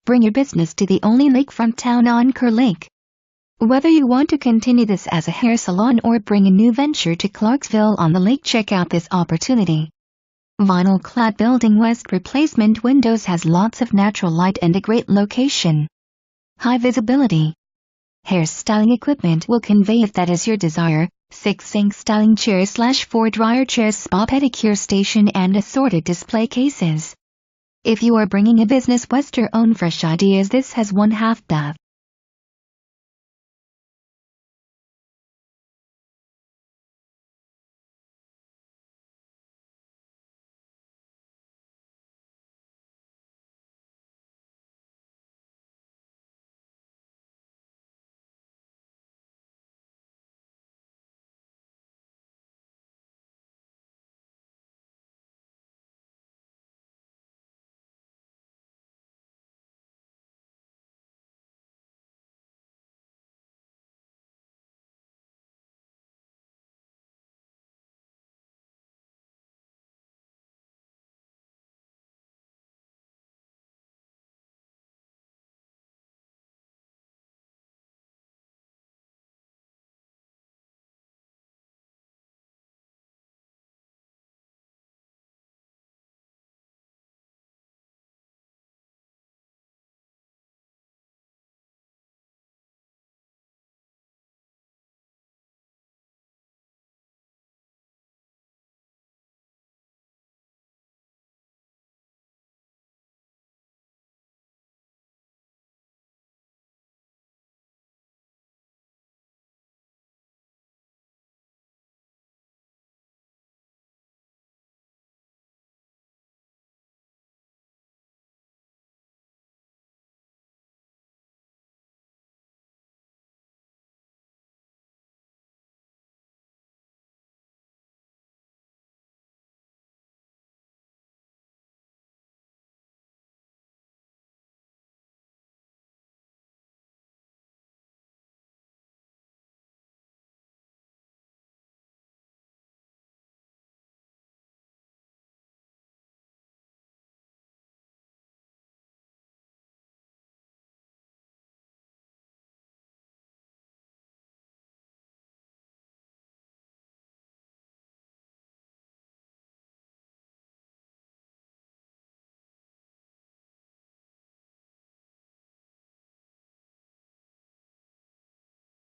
Bring your business to the only lakefront town on Kerr Lake. Whether you want to continue this as a hair salon or bring a new venture to Clarksville on the lake, check out this opportunity. Vinyl-clad building West replacement windows has lots of natural light and a great location. High visibility. Hairstyling equipment will convey if that is your desire. 6 sink styling chairs / 4 dryer chairs, spa pedicure station and assorted display cases. If you are bringing a business west or own fresh ideas, this has 1/2 bath.